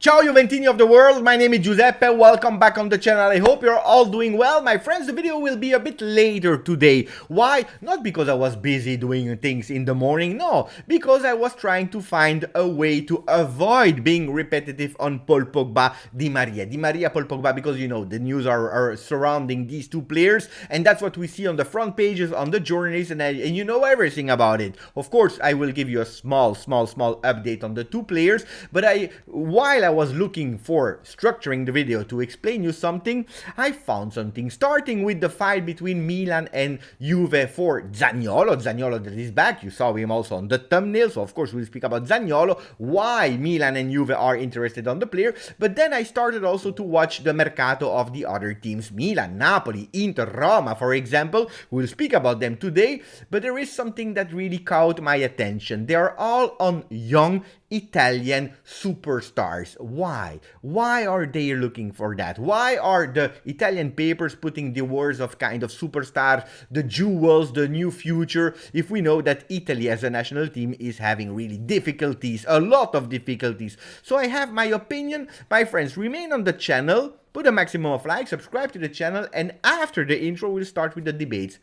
Ciao Juventini of the world, my name is Giuseppe, welcome back on the channel. I hope you're all doing well. My friends, the video will be a bit later today. Why? Not because I was busy doing things in the morning, no. Because I was trying to find a way to avoid being repetitive on Paul Pogba, Di Maria, Paul Pogba, because you know, the news are surrounding these two players, and that's what we see on the front pages, on the journalists, and you know everything about it. Of course, I will give you a small update on the two players, but while I was looking for structuring the video to explain you something, I found something, starting with the fight between Milan and Juve for Zaniolo. Zaniolo that is back, you saw him also on the thumbnail, so of course we'll speak about Zaniolo, why Milan and Juve are interested on the player, but then I started also to watch the mercato of the other teams, Milan, Napoli, Inter, Roma, for example. We'll speak about them today, but there is something that really caught my attention. They are all on young Italian superstars. Why? Why are they looking for that? Why are the Italian papers putting the words of kind of superstar, the jewels, the new future, if we know that Italy as a national team is having really difficulties, a lot of difficulties? So I have my opinion. My friends, remain on the channel, put a maximum of likes, subscribe to the channel, and after the intro we'll start with the debates.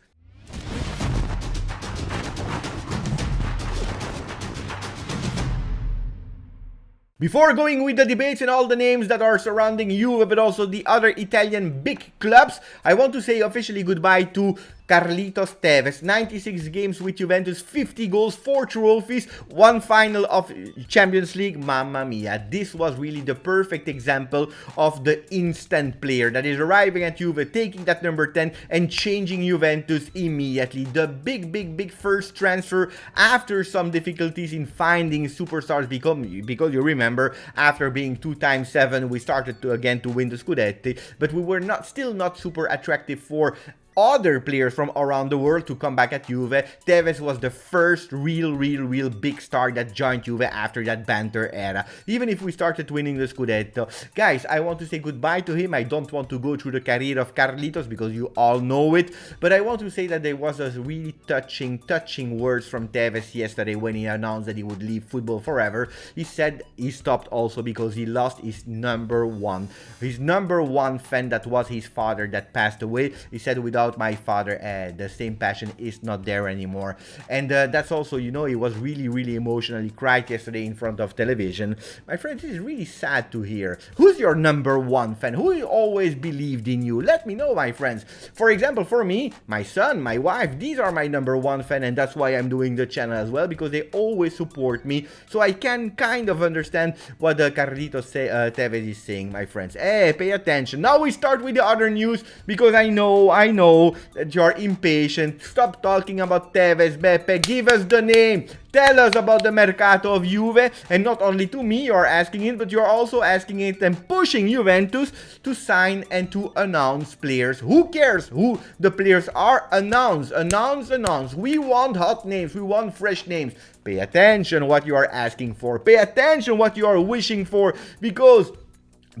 Before going with the debates and all the names that are surrounding Juve, but also the other Italian big clubs, I want to say officially goodbye to Carlitos Tevez. 96 games with Juventus, 50 goals, 4 trophies, 1 final of Champions League. Mamma mia, this was really the perfect example of the instant player that is arriving at Juve, taking that number 10 and changing Juventus immediately. The big first transfer after some difficulties in finding superstars, because you remember, after being 2x7, we started to win the Scudetti, but we were still not super attractive for other players from around the world to come back at Juve. Tevez was the first real big star that joined Juve after that banter era. Even if we started winning the Scudetto. Guys, I want to say goodbye to him. I don't want to go through the career of Carlitos because you all know it. But I want to say that there was a really touching words from Tevez yesterday when he announced that he would leave football forever. He said he stopped also because he lost his number one fan, that was his father, that passed away. He said, without my father, the same passion is not there anymore. And that's also, you know, he was really emotional. He cried yesterday in front of television. My friends, this is really sad to hear. Who's your number one fan? Who always believed in you? Let me know, my friends. For example, for me, my son, my wife, these are my number one fan, and that's why I'm doing the channel as well, because they always support me, so I can kind of understand what Carlitos Tevez is saying, my friends. Hey, pay attention. Now we start with the other news, because I know that you're impatient. Stop talking about Tevez, Beppe. Give us the name. Tell us about the mercato of Juve, and not only to me you're asking it, but you're also asking it and pushing Juventus to sign and to announce players. Who cares who the players are? Announce. We want hot names, we want fresh names. Pay attention what you are asking for. Pay attention what you are wishing for, because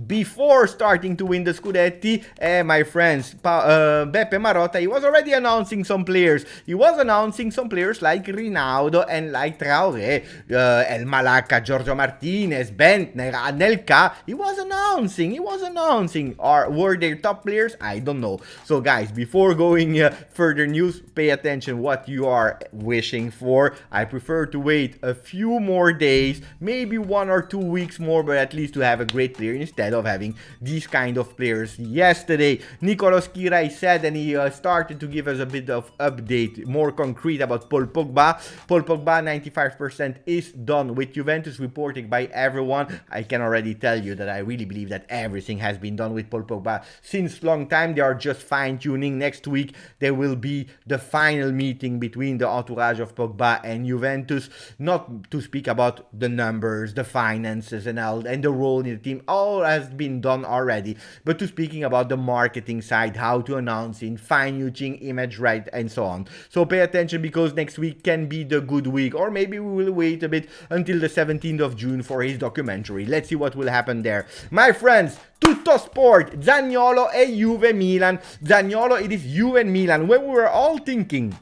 before starting to win the Scudetti, my friends, Beppe Marotta, he was already announcing some players. He was announcing some players like Rinaldo and like Traoré, El Malacca, Giorgio Martinez, Bentner, Anelka. He was announcing. Or were they top players? I don't know. So guys, before going further news, pay attention what you are wishing for. I prefer to wait a few more days, maybe 1 or 2 weeks more, but at least to have a great player instead of having these kind of players. Yesterday, Nicolas Kirai said, and he started to give us a bit of update, more concrete, about Paul Pogba. Paul Pogba, 95% is done with Juventus, reporting by everyone. I can already tell you that I really believe that everything has been done with Paul Pogba since long time. They are just fine-tuning. Next week, there will be the final meeting between the entourage of Pogba and Juventus, not to speak about the numbers, the finances, and the role in the team. All has been done already, but to speaking about the marketing side, how to announce in fine-tuning image right, and so on. So pay attention, because next week can be the good week, or maybe we will wait a bit until the 17th of June for his documentary. Let's see what will happen there. My friends, Tutto Sport, Zaniolo e Juve Milan. Zaniolo, it is Juve and Milan. When we were all thinking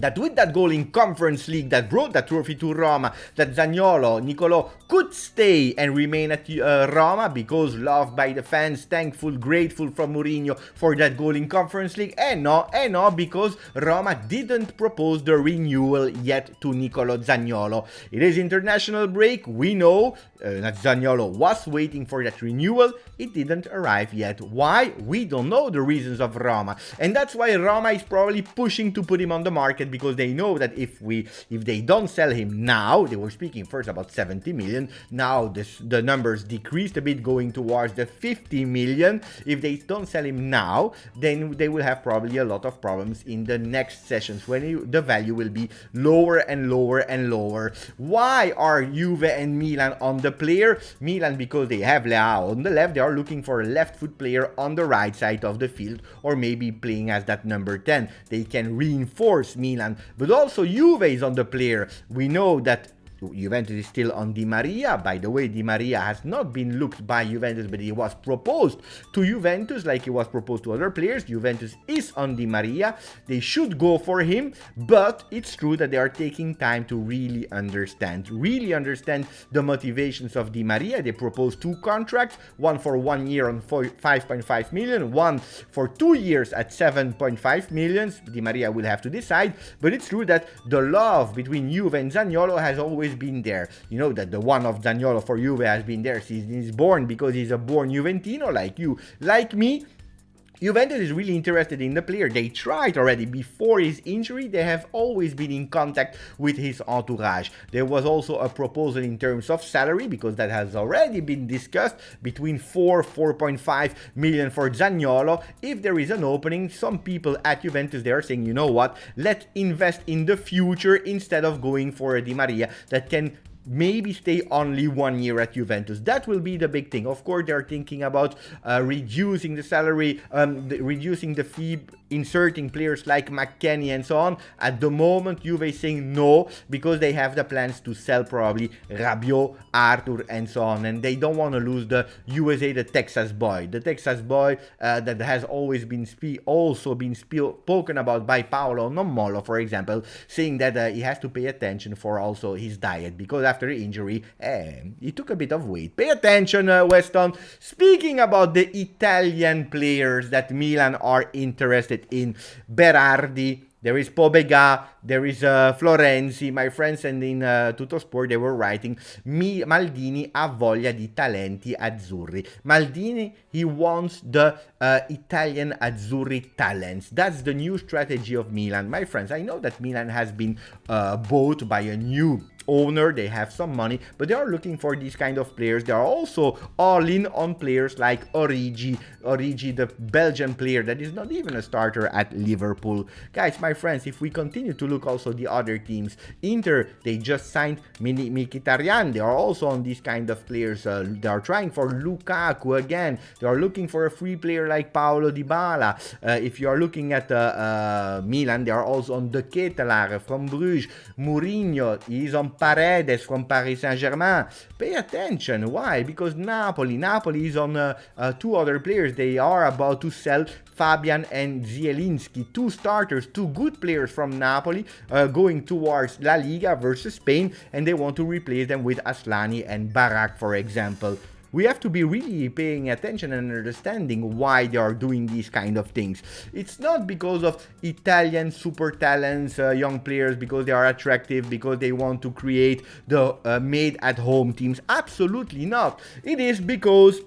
that with that goal in Conference League that brought that trophy to Roma, that Nicolò could stay and remain at Roma because loved by the fans, thankful, grateful from Mourinho for that goal in Conference League, and no, because Roma didn't propose the renewal yet to Nicolò Zaniolo. It is international break, we know that Zaniolo was waiting for that renewal, it didn't arrive yet. Why? We don't know the reasons of Roma, and that's why Roma is probably pushing to put him on the market, because they know that if they don't sell him now, they were speaking first about 70 million, now the numbers decreased a bit going towards the 50 million. If they don't sell him now, then they will have probably a lot of problems in the next sessions when the value will be lower and lower and lower. Why are Juve and Milan on the player? Milan because they have Leao on the left, they are looking for a left foot player on the right side of the field, or maybe playing as that number 10. They can reinforce Milan, but also Juve is on the player. We know that Juventus is still on Di Maria. By the way, Di Maria has not been looked by Juventus, but he was proposed to Juventus like he was proposed to other players. Juventus is on Di Maria. They should go for him, but it's true that they are taking time to really understand the motivations of Di Maria. They proposed 2 contracts, one for 1 year on 5.5 million, one for 2 years at 7.5 million. Di Maria will have to decide, but it's true that the love between Juve and Zaniolo has always been there. You know that the one of Zaniolo for Juve has been there since he's born, because he's a born Juventino like you, like me. Juventus is really interested in the player. They tried already before his injury. They have always been in contact with his entourage. There was also a proposal in terms of salary, because that has already been discussed, between 4.5 million for Zaniolo. If there is an opening, some people at Juventus, they are saying, you know what, let's invest in the future instead of going for a Di Maria that can maybe stay only 1 year at Juventus. That will be the big thing. Of course, they're thinking about reducing the salary, reducing the fee, inserting players like McKennie and so on. At the moment, Juve is saying no, because they have the plans to sell probably Rabiot, Arthur and so on, and they don't want to lose the USA, the Texas boy that has always been spoken about by Paolo Nommolo, for example, saying that he has to pay attention for also his diet, because after the injury, he took a bit of weight. Pay attention, Weston. Speaking about the Italian players that Milan are interested in, Berardi, there is Pogba, there is Florenzi. My friends and in Tuttosport, they were writing, Maldini ha voglia di talenti azzurri. Maldini, he wants the Italian azzurri talents. That's the new strategy of Milan. My friends, I know that Milan has been bought by a new owner, they have some money, but they are looking for these kind of players. They are also all in on players like Origi, the Belgian player that is not even a starter at Liverpool. Guys, my friends, if we continue to look also the other teams, Inter, they just signed Mkhitaryan. They are also on these kind of players. They are trying for Lukaku again. They are looking for a free player like Paulo Dybala. If you are looking at Milan, they are also on De Ketelaere from Bruges. Mourinho is on Paredes from Paris Saint-Germain. Pay attention. Why? Because Napoli is on 2 other players. They are about to sell Fabian and Zielinski, 2 starters, 2 good players from Napoli, going towards La Liga versus Spain, and they want to replace them with Aslani and Barak, for example. We have to be really paying attention and understanding why they are doing these kind of things. It's not because of Italian super talents, young players, because they are attractive, because they want to create the made-at-home teams. Absolutely not. It is because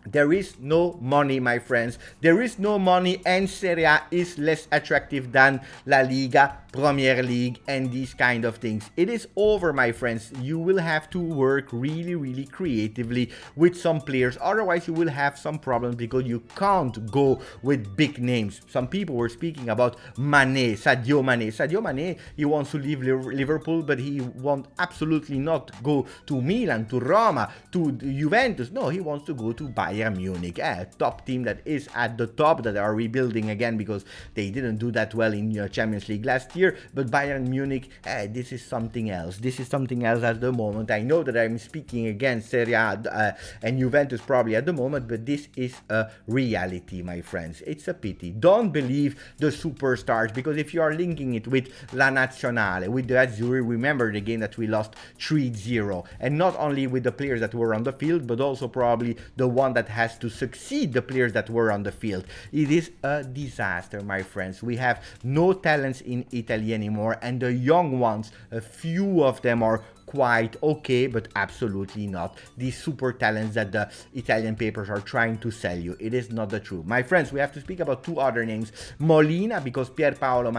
there is no money, my friends. There is no money, and Serie A is less attractive than La Liga, Premier League, and these kind of things. It is over, my friends. You will have to work really creatively with some players. Otherwise, you will have some problems, because you can't go with big names. Some people were speaking about Sadio Mane. Sadio Mane, he wants to leave Liverpool, but he wants absolutely not go to Milan, to Roma, to Juventus. No, he wants to go to Bayern Bayern Munich, a top team that is at the top, that are rebuilding again because they didn't do that well in Champions League last year. But Bayern Munich, this is something else. This is something else at the moment. I know that I'm speaking against Serie A and Juventus probably at the moment, but this is a reality, my friends. It's a pity. Don't believe the superstars, because if you are linking it with La Nazionale, with the Azzurri, remember the game that we lost 3-0, and not only with the players that were on the field, but also probably the one that has to succeed the players that were on the field. It is a disaster, my friends. We have no talents in Italy anymore, and the young ones, a few of them are quite okay, but absolutely not these super talents that the Italian papers are trying to sell you. It is not the truth, my friends. We have to speak about two other names. Molina, because Pierpaolo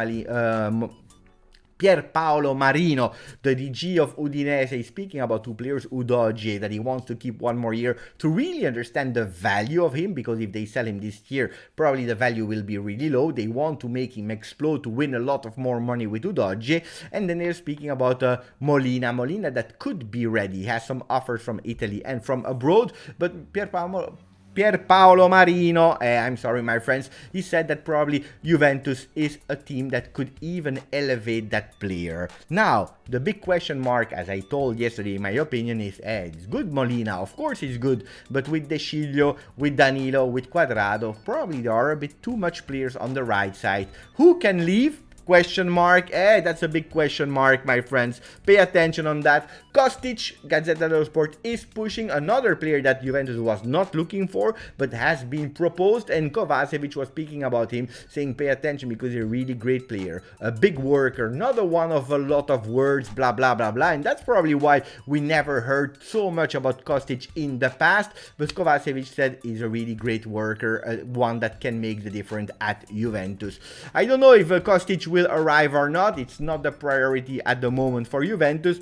Marino, the DG of Udinese, is speaking about two players, Udogie, that he wants to keep one more year to really understand the value of him, because if they sell him this year, probably the value will be really low. They want to make him explode to win a lot of more money with Udogie. And then they're speaking about Molina that could be ready. He has some offers from Italy and from abroad, but Pierpaolo Marino, I'm sorry, my friends, he said that probably Juventus is a team that could even elevate that player. Now, the big question mark, as I told yesterday, in my opinion, is, it's good Molina, of course he's good, but with De Sciglio, with Danilo, with Quadrado, probably there are a bit too much players on the right side. Who can leave? Question mark. That's a big question mark, my friends. Pay attention on that. Kostic, Gazzetta dello Sport, is pushing another player that Juventus was not looking for, but has been proposed, and Kovacevic was speaking about him, saying pay attention because he's a really great player, a big worker, not a one of a lot of words, blah blah blah blah. And that's probably why we never heard so much about Kostic in the past, but Kovacevic said he's a really great worker, one that can make the difference at Juventus. I don't know if Kostic will arrive or not. It's not the priority at the moment for Juventus.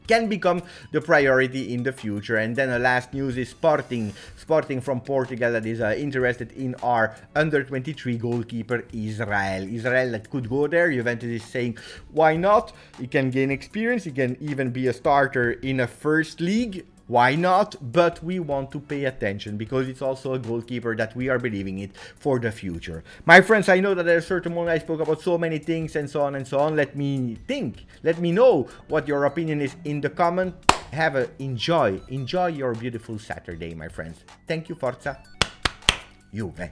Can become the priority in the future. And then the last news is Sporting from Portugal, that is interested in our under-23 goalkeeper Israel that could go there. Juventus is saying why not? He can gain experience, he can even be a starter in a first league. Why not? But we want to pay attention because it's also a goalkeeper that we are believing it for the future. My friends, I know that at a certain moment I spoke about so many things and so on and so on. Let me think. Let me know what your opinion is in the comment. Enjoy your beautiful Saturday, my friends. Thank you, Forza Juve.